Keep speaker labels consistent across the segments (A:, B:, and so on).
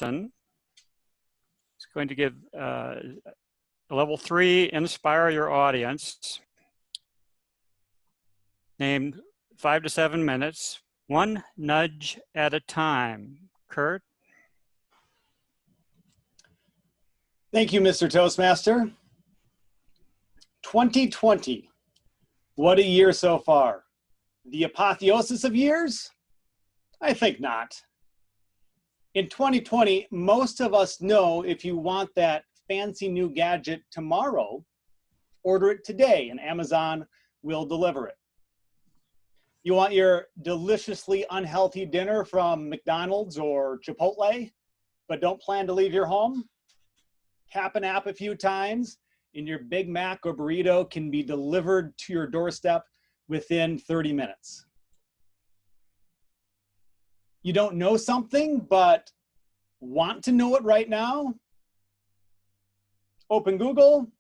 A: is going to give level 3, Inspire Your Audience, named 5 to 7 minutes, one nudge at a time. Curt?
B: Thank you, Mr. Toastmaster. 2020, what a year so far. The apotheosis of years? I think not. In 2020, most of us know if you want that fancy new gadget tomorrow, order it today and Amazon will deliver it. You want your deliciously unhealthy dinner from McDonald's or Chipotle, but don't plan to leave your home? Tap an app a few times and your Big Mac or burrito can be delivered to your doorstep within 30 minutes. You don't know something, but want to know it right now? Open Google,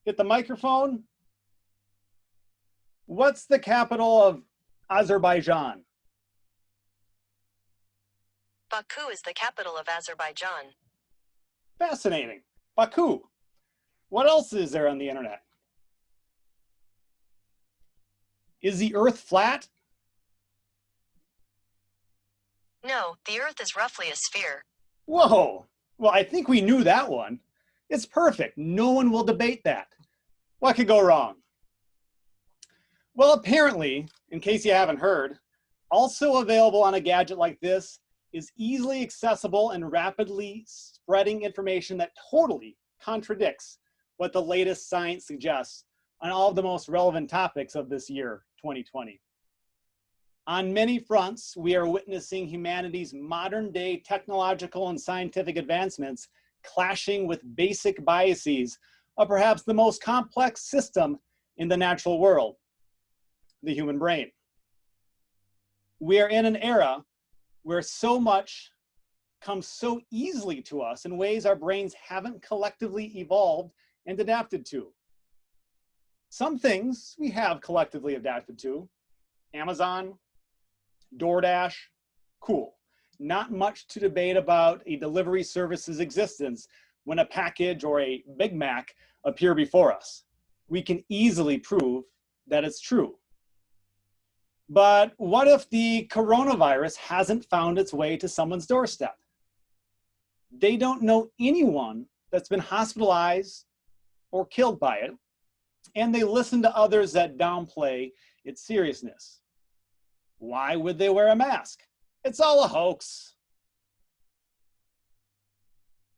B: get the microphone. What's the capital of Azerbaijan?
C: Baku is the capital of Azerbaijan.
B: Fascinating. Baku. What else is there on the internet? Is the Earth flat?
C: No, the Earth is roughly a sphere.
B: Whoa. Well, I think we knew that one. It's perfect. No one will debate that. What could go wrong? Well, apparently, in case you haven't heard, also available on a gadget like this is easily accessible and rapidly spreading information that totally contradicts what the latest science suggests on all of the most relevant topics of this year, 2020. On many fronts, we are witnessing humanity's modern-day technological and scientific advancements clashing with basic biases of perhaps the most complex system in the natural world, the human brain. We are in an era where so much comes so easily to us in ways our brains haven't collectively evolved and adapted to. Some things we have collectively adapted to. Amazon, DoorDash, cool. Not much to debate about a delivery service's existence when a package or a Big Mac appear before us. We can easily prove that it's true. But what if the coronavirus hasn't found its way to someone's doorstep? They don't know anyone that's been hospitalized or killed by it, and they listen to others that downplay its seriousness. Why would they wear a mask? It's all a hoax.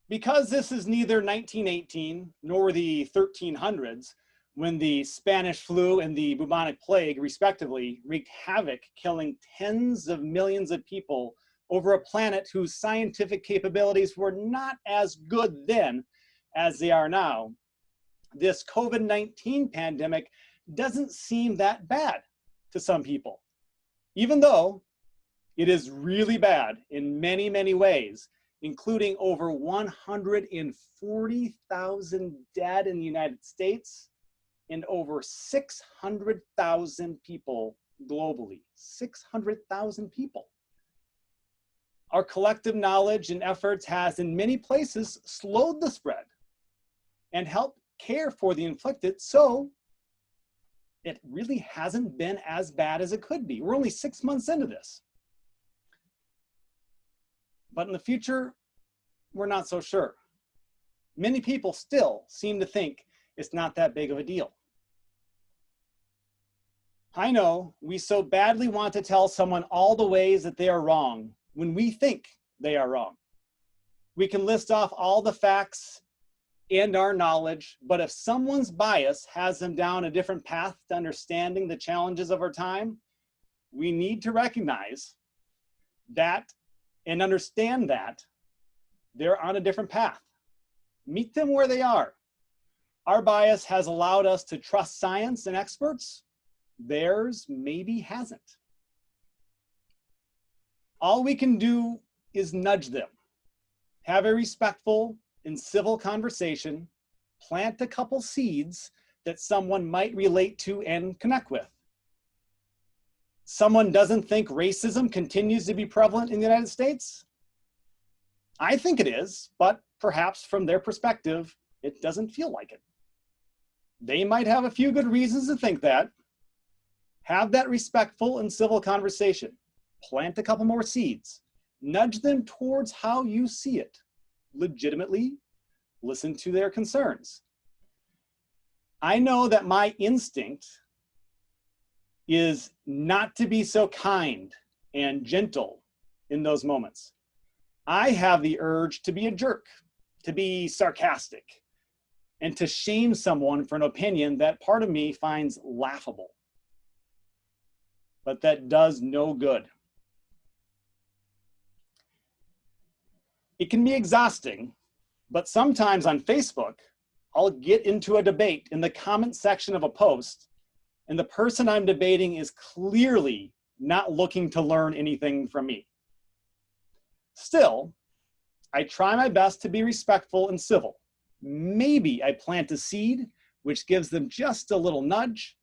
B: Because this is neither 1918 nor the 1300s, when the Spanish flu and the bubonic plague, respectively, wreaked havoc, killing tens of millions of people over a planet whose scientific capabilities were not as good then as they are now, this COVID-19 pandemic doesn't seem that bad to some people, even though it is really bad in many, many ways, including over 140,000 dead in the United States and over 600,000 people globally. 600,000 people. Our collective knowledge and efforts has in many places slowed the spread and helped care for the inflicted, so it really hasn't been as bad as it could be. We're only 6 months into this. But in the future, we're not so sure. Many people still seem to think it's not that big of a deal. I know we so badly want to tell someone all the ways that they are wrong when we think they are wrong. We can list off all the facts and our knowledge, but if someone's bias has them down a different path to understanding the challenges of our time, we need to recognize that and understand that they're on a different path. Meet them where they are. Our bias has allowed us to trust science and experts. Theirs maybe hasn't. All we can do is nudge them. Have a respectful and civil conversation, plant a couple seeds that someone might relate to and connect with. Someone doesn't think racism continues to be prevalent in the United States? I think it is, but perhaps from their perspective, it doesn't feel like it. They might have a few good reasons to think that. Have that respectful and civil conversation. Plant a couple more seeds. Nudge them towards how you see it. Legitimately listen to their concerns. I know that my instinct is not to be so kind and gentle in those moments. I have the urge to be a jerk, to be sarcastic, and to shame someone for an opinion that part of me finds laughable. But that does no good. It can be exhausting, but sometimes on Facebook, I'll get into a debate in the comment section of a post, and the person I'm debating is clearly not looking to learn anything from me. Still, I try my best to be respectful and civil. Maybe I plant a seed, which gives them just a little nudge.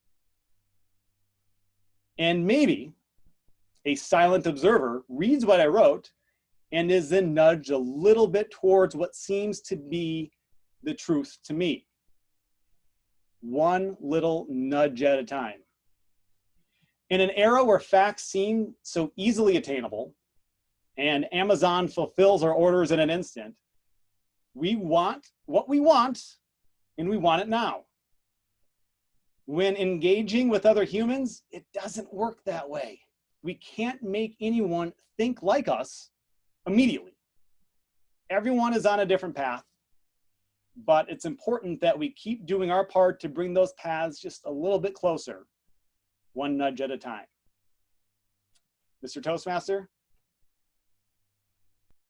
B: And maybe a silent observer reads what I wrote and is then nudged a little bit towards what seems to be the truth to me. One little nudge at a time. In an era where facts seem so easily attainable and Amazon fulfills our orders in an instant, we want what we want, and we want it now. When engaging with other humans, it doesn't work that way. We can't make anyone think like us immediately. Everyone is on a different path, but it's important that we keep doing our part to bring those paths just a little bit closer, one nudge at a time. Mr. Toastmaster,